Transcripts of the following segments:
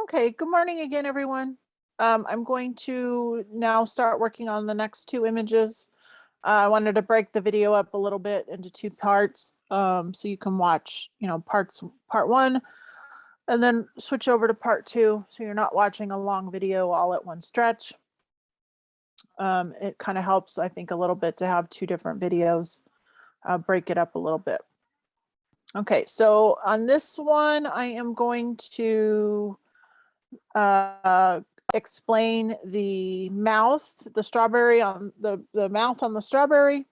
Okay, good morning again, everyone. I'm going to now start working on the next two images. I wanted to break the video up a little bit into two parts, so you can watch, part one, and then switch over to part two, so you're not watching a long video all at one stretch. It kind of helps, I think, a little bit to have two different videos, break it up a little bit. Okay, so on this one, I am going to explain the mouth, the strawberry on the mouth on the strawberry.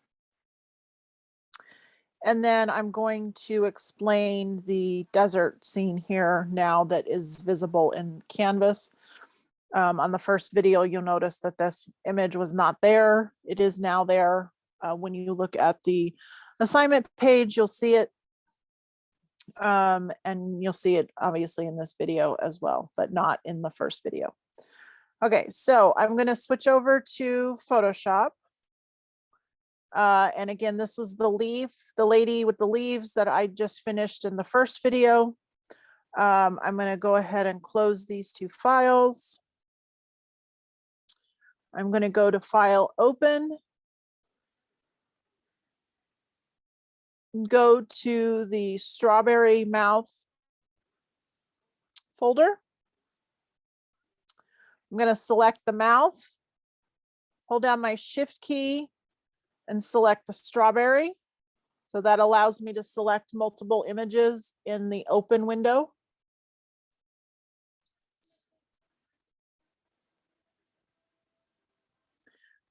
And then I'm going to explain the desert scene here now that is visible in Canvas. On the first video, you'll notice that this image was not there. It is now there. When you look at the assignment page, you'll see it. And you'll see it obviously in this video as well, but not in the first video. Okay, so I'm going to switch over to Photoshop. And again, this is the lady with the leaves that I just finished in the first video. I'm going to go ahead and close these two files. I'm going to go to File, Open. Go to the strawberry mouth folder. I'm going to select the mouth, hold down my Shift key and select the strawberry. So that allows me to select multiple images in the open window.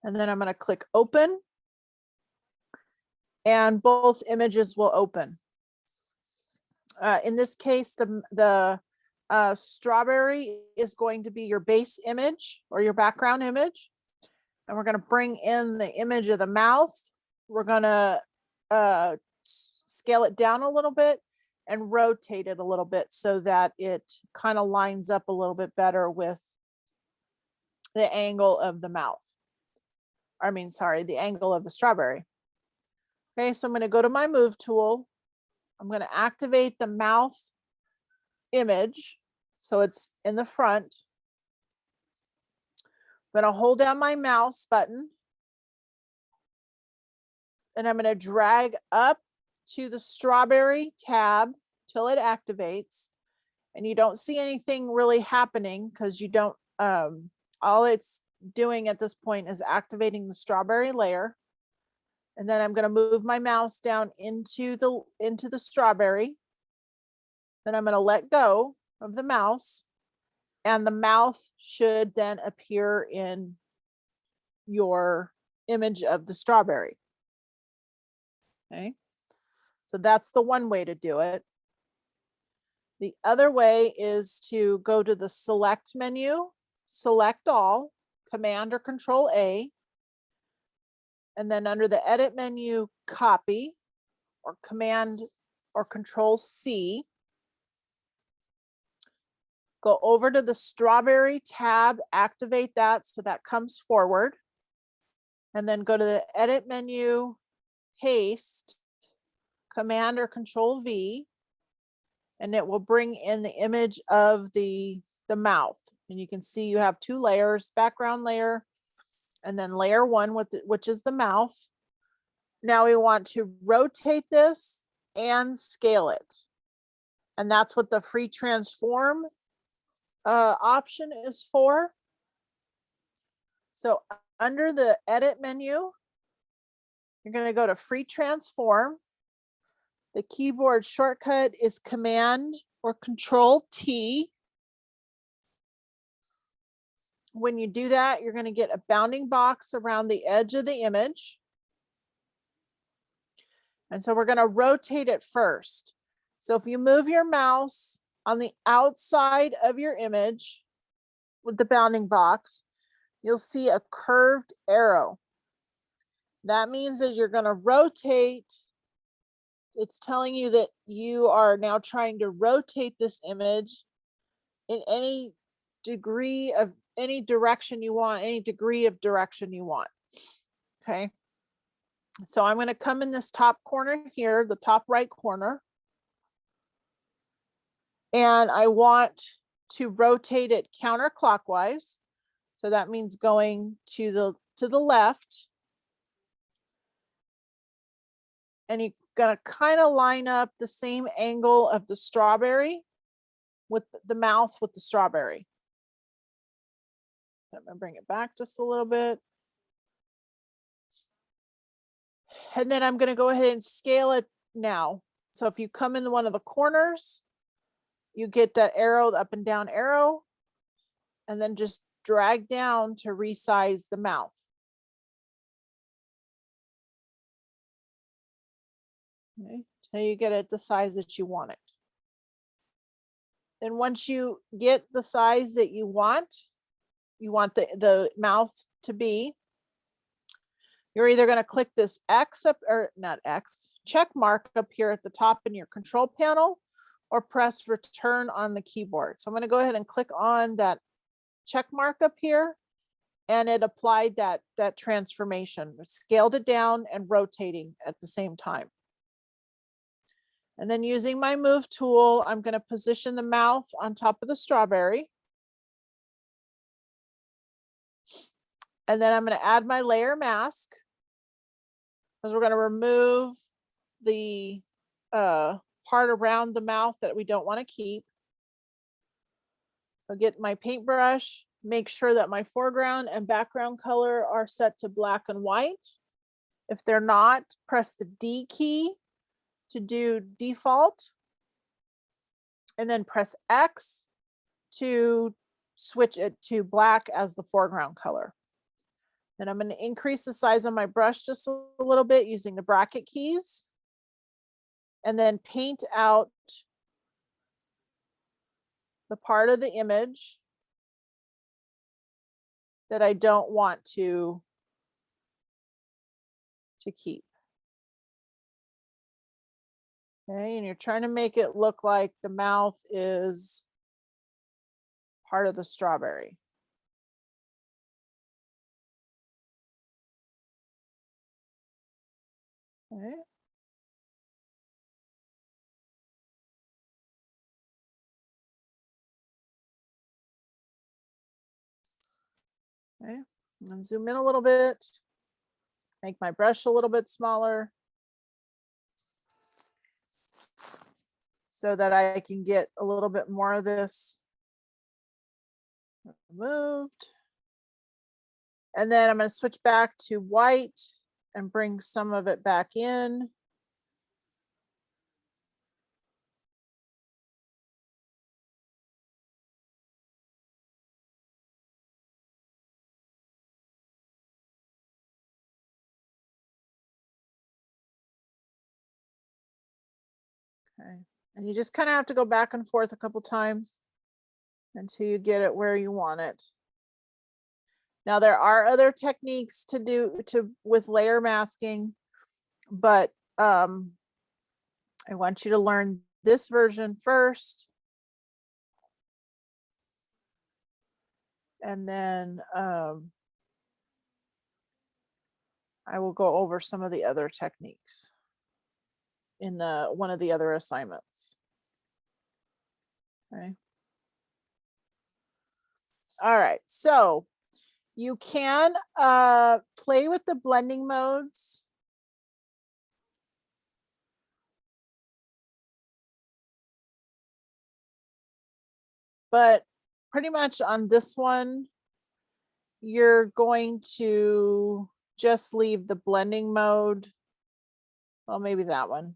And then I'm going to click Open. And both images will open. In this case, the strawberry is going to be your base image or your background image. And we're going to bring in the image of the mouth. We're going to scale it down a little bit and rotate it a little bit so that it kind of lines up a little bit better with the angle of the mouth. I mean, sorry, the angle of the strawberry. Okay, so I'm going to go to my Move tool. I'm going to activate the mouth image so it's in the front. I'm going to hold down my mouse button and I'm going to drag up to the strawberry tab till it activates. And you don't see anything really happening because you don't, all it's doing at this point is activating the strawberry layer. And then I'm going to move my mouse down into the strawberry. Then I'm going to let go of the mouse and the mouth should then appear in your image of the strawberry. Okay, so that's the one way to do it. The other way is to go to the Select menu, select all, Command or Control A. And then under the Edit menu, copy or Command or Control C. Go over to the strawberry tab, activate that so that comes forward. And then go to the Edit menu, paste, Command or Control V. And it will bring in the image of the mouth. And you can see you have two layers, background layer, and then layer one, which is the mouth. Now we want to rotate this and scale it. And that's what the free transform option is for. So under the Edit menu, you're going to go to free transform. The keyboard shortcut is Command or Control T. When you do that, you're going to get a bounding box around the edge of the image. And so we're going to rotate it first. So if you move your mouse on the outside of your image with the bounding box, you'll see a curved arrow. That means that you're going to rotate. It's telling you that you are now trying to rotate this image in any degree of any direction you want, any degree of direction you want. Okay. So I'm going to come in this top corner here, the top right corner. And I want to rotate it counterclockwise. So that means going to the left. And you're gonna kind of line up the same angle of the strawberry with the mouth with the strawberry. I'm gonna bring it back just a little bit. And then I'm gonna go ahead and scale it now. So if you come in one of the corners, you get that arrow, the up and down arrow, and then just drag down to resize the mouth. Okay, till you get it the size that you want it. Then once you get the size that you want the mouth to be, you're either going to click this X up, or not X, check mark up here at the top in your control panel, or press return on the keyboard. So I'm going to go ahead and click on that check mark up here, and it applied that transformation, scaled it down and rotating at the same time. And then using my move tool, I'm going to position the mouth on top of the strawberry. And then I'm going to add my layer mask, because we're going to remove the part around the mouth that we don't want to keep. So get my paintbrush, make sure that my foreground and background color are set to black and white. If they're not, press the D key to do default, and then press X to switch it to black as the foreground color. Then I'm going to increase the size of my brush just a little bit using the bracket keys, and then paint out the part of the image that I don't want to keep. Okay, and you're trying to make it look like the mouth is part of the strawberry. Okay. Okay, and zoom in a little bit, make my brush a little bit smaller so that I can get a little bit more of this removed. And then I'm going to switch back to white and bring some of it back in. Okay, and you just kind of have to go back and forth a couple times until you get it where you want it. Now there are other techniques to do with layer masking, but I want you to learn this version first. And then I will go over some of the other techniques in one of the other assignments. Okay. All right, so you can play with the blending modes. But pretty much on this one, you're going to just leave the blending mode. Well, maybe that one.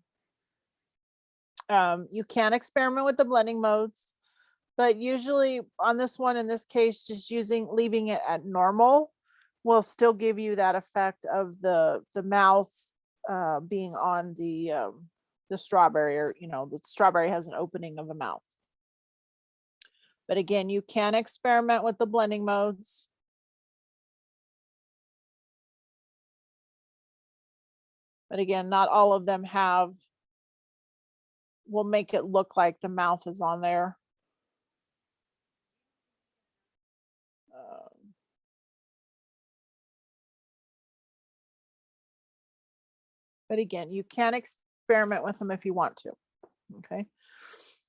You can experiment with the blending modes, but usually on this one, in this case, just leaving it at normal will still give you that effect of the mouth being on the strawberry, or the strawberry has an opening of a mouth. But again, you can experiment with the blending modes. But again, not all of them will make it look like the mouth is on there. But again, you can experiment with them if you want to. Okay.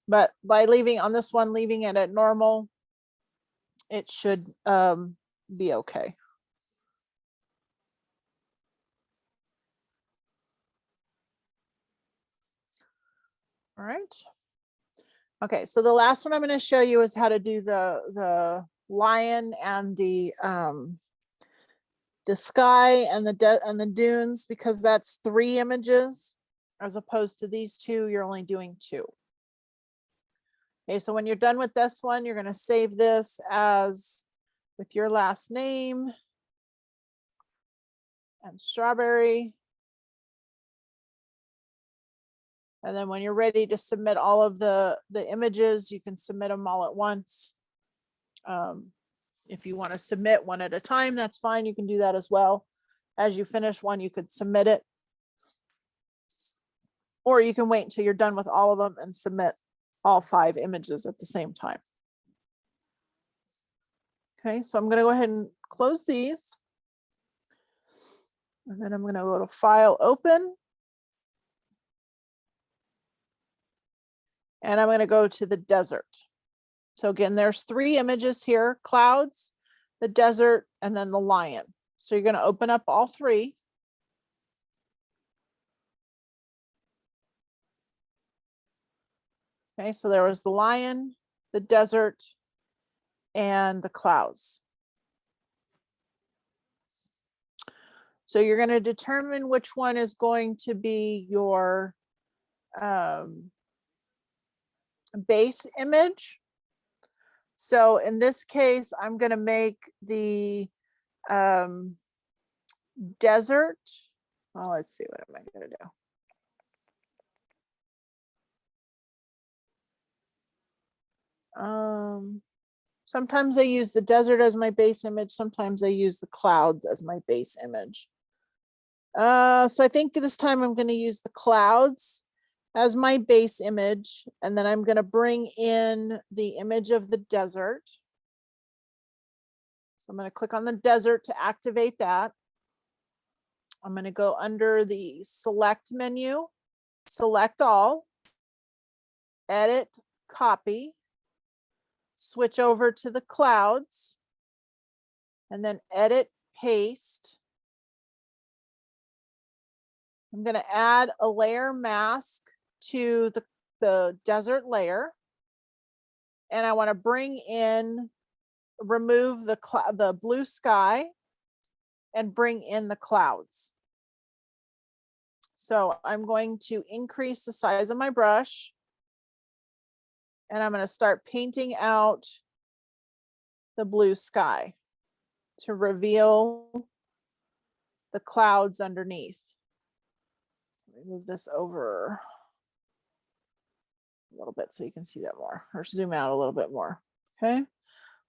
But by leaving on this one, leaving it at normal, it should be okay. All right. Okay, so the last one I'm going to show you is how to do the lion and the sky and the dunes, because that's 3 images as opposed to these 2. You're only doing 2. Okay, so when you're done with this one, you're going to save this as with your last name and strawberry. And then when you're ready to submit all of the images, you can submit them all at once. If you want to submit one at a time, that's fine. You can do that as well. As you finish one, you could submit it. Or you can wait until you're done with all of them and submit all 5 images at the same time. Okay, so I'm going to go ahead and close these. And then I'm going to go to File, Open. And I'm going to go to the desert. So again, there's 3 images here: clouds, the desert, and then the lion. So you're going to open up all 3. Okay, so there was the lion, the desert, and the clouds. So you're going to determine which one is going to be your base image. So in this case, I'm going to make the desert. Well, let's see, what am I going to do? Sometimes I use the desert as my base image. Sometimes I use the clouds as my base image. So I think this time I'm going to use the clouds as my base image, and then I'm going to bring in the image of the desert. So I'm going to click on the desert to activate that. I'm going to go under the select menu, select all, edit, copy, switch over to the clouds, and then edit, paste. I'm going to add a layer mask to the desert layer. And I want to bring in, remove the blue sky and bring in the clouds. So I'm going to increase the size of my brush. And I'm going to start painting out the blue sky to reveal the clouds underneath. Move this over a little bit so you can see that more, or zoom out a little bit more. Okay,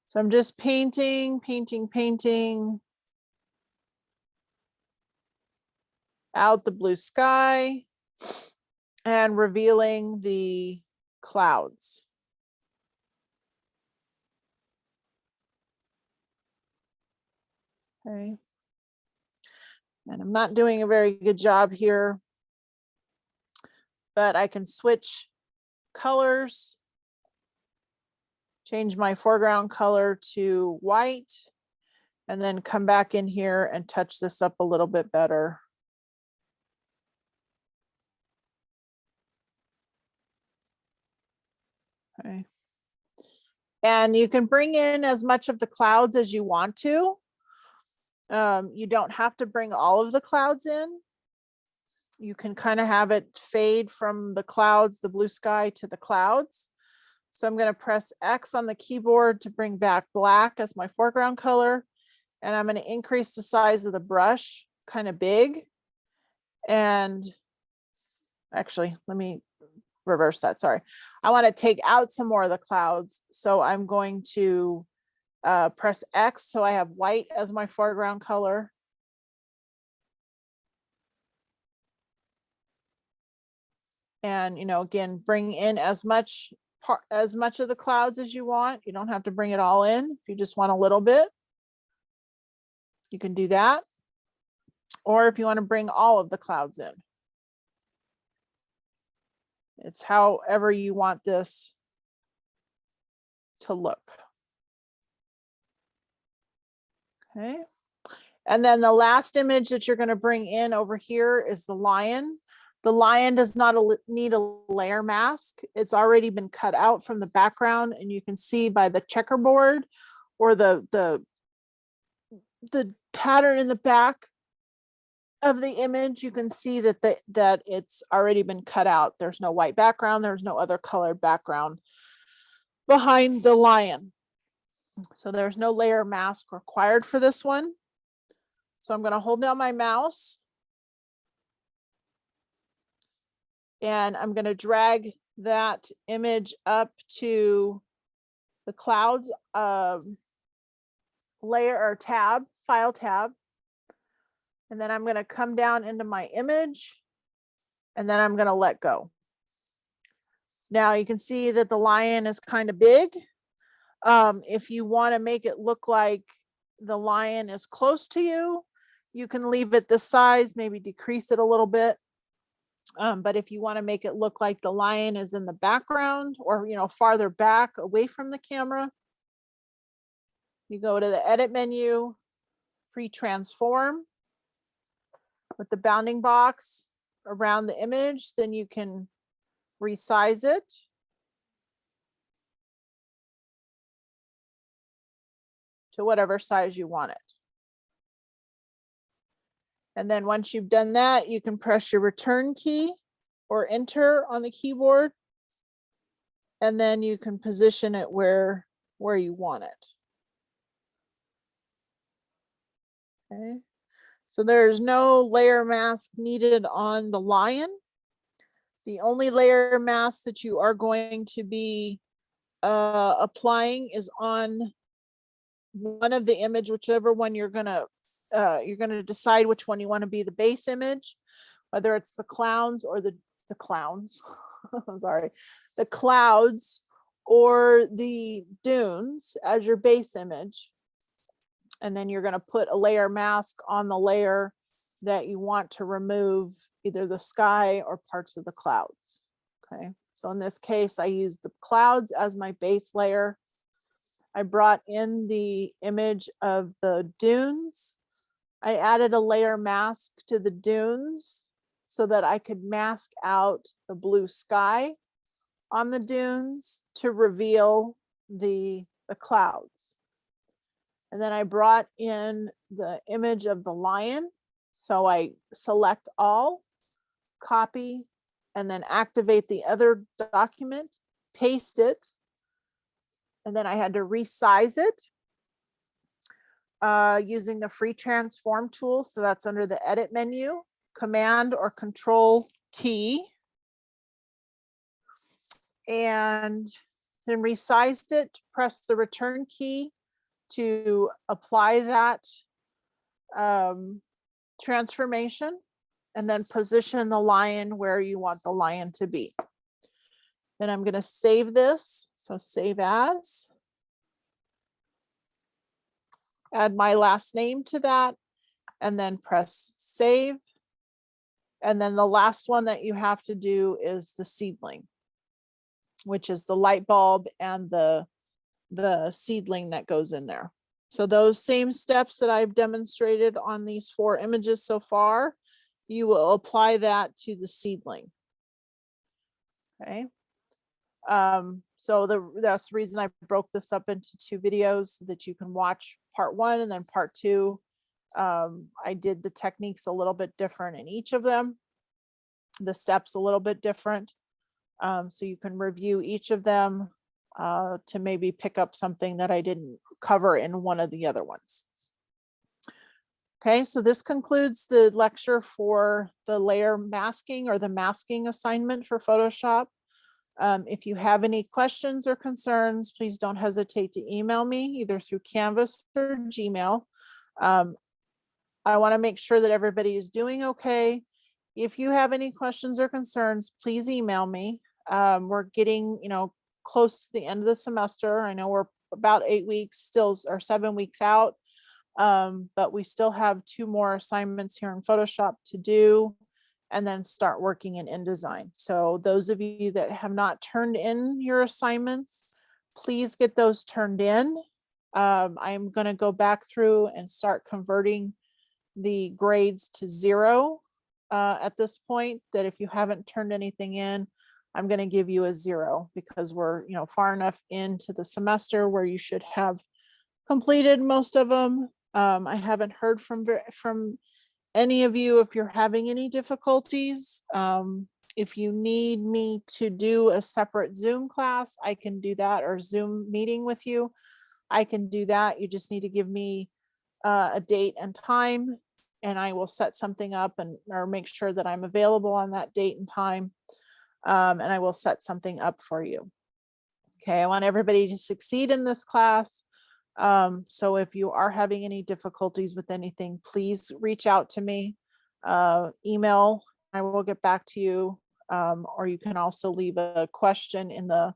so I'm just painting out the blue sky and revealing the clouds. Okay, and I'm not doing a very good job here, but I can switch colors, change my foreground color to white, and then come back in here and touch this up a little bit better. Okay. And you can bring in as much of the clouds as you want to. You don't have to bring all of the clouds in. You can kind of have it fade from the clouds, the blue sky, to the clouds. So I'm going to press X on the keyboard to bring back black as my foreground color. And I'm going to increase the size of the brush kind of big. And actually, let me reverse that. Sorry. I want to take out some more of the clouds. So I'm going to press X. So I have white as my foreground color. And, again, bring in as much of the clouds as you want. You don't have to bring it all in. If you just want a little bit, you can do that. Or if you want to bring all of the clouds in. It's however you want this to look. Okay. And then the last image that you're going to bring in over here is the lion. The lion does not need a layer mask. It's already been cut out from the background, and you can see by the checkerboard or the pattern in the back of the image, you can see that that it's already been cut out. There's no white background. There's no other colored background behind the lion. So there's no layer mask required for this one. So I'm going to hold down my mouse and I'm going to drag that image up to the clouds layer or tab, file tab. And then I'm going to come down into my image and then I'm going to let go. Now you can see that the lion is kind of big. If you want to make it look like the lion is close to you, you can leave it this size, maybe decrease it a little bit. But if you want to make it look like the lion is in the background or, farther back away from the camera, you go to the edit menu, free transform with the bounding box around the image, then you can resize it. To whatever size you want it. And then once you've done that, you can press your return key or enter on the keyboard. And then you can position it where you want it. Okay. So there's no layer mask needed on the lion. The only layer mask that you are going to be applying is on one of the image, whichever one you're gonna decide which one you want to be the base image, whether it's the clowns or the clowns. Sorry, the clouds or the dunes as your base image. And then you're going to put a layer mask on the layer that you want to remove either the sky or parts of the clouds. Okay, so in this case, I use the clouds as my base layer. I brought in the image of the dunes. I added a layer mask to the dunes so that I could mask out the blue sky on the dunes to reveal the clouds. And then I brought in the image of the lion. So I select all, copy, and then activate the other document, paste it. And then I had to resize it using the free transform tool. So that's under the edit menu, Command or Control T. And then resized it, press the return key to apply that transformation, and then position the lion where you want the lion to be. Then I'm going to save this. So save as. Add my last name to that, and then press save. And then the last one that you have to do is the seedling, which is the light bulb and the seedling that goes in there. So those same steps that I've demonstrated on these 4 images so far, you will apply that to the seedling. Okay. So that's the reason I broke this up into 2 videos so that you can watch part 1 and then part 2. I did the techniques a little bit different in each of them, the steps a little bit different. So you can review each of them to maybe pick up something that I didn't cover in one of the other ones. Okay, so this concludes the lecture for the layer masking or the masking assignment for Photoshop. If you have any questions or concerns, please don't hesitate to email me either through Canvas or Gmail. I want to make sure that everybody is doing okay. If you have any questions or concerns, please email me. We're getting, close to the end of the semester. I know we're about 8 weeks still, or 7 weeks out, but we still have 2 more assignments here in Photoshop to do. and then start working in InDesign. So those of you that have not turned in your assignments, please get those turned in. I'm going to go back through and start converting the grades to 0 at this point, that if you haven't turned anything in, I'm going to give you a 0, because we're, you know, far enough into the semester where you should have completed most of them. I haven't heard from any of you if you're having any difficulties. If you need me to do a separate Zoom class, I can do that, or Zoom meeting with you. I can do that. You just need to give me a date and time, and I will set something up or make sure that I'm available on that date and time. And I will set something up for you. Okay, I want everybody to succeed in this class. So if you are having any difficulties with anything, please reach out to me. Email, I will get back to you. Or you can also leave a question in the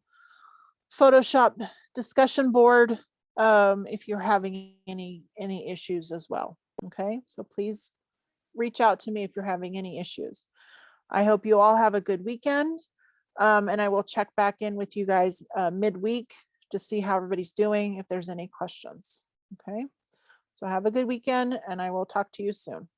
Photoshop discussion board if you're having any issues as well. Okay, so please reach out to me if you're having any issues. I hope you all have a good weekend. And I will check back in with you guys midweek to see how everybody's doing, if there's any questions. Okay, so have a good weekend, and I will talk to you soon.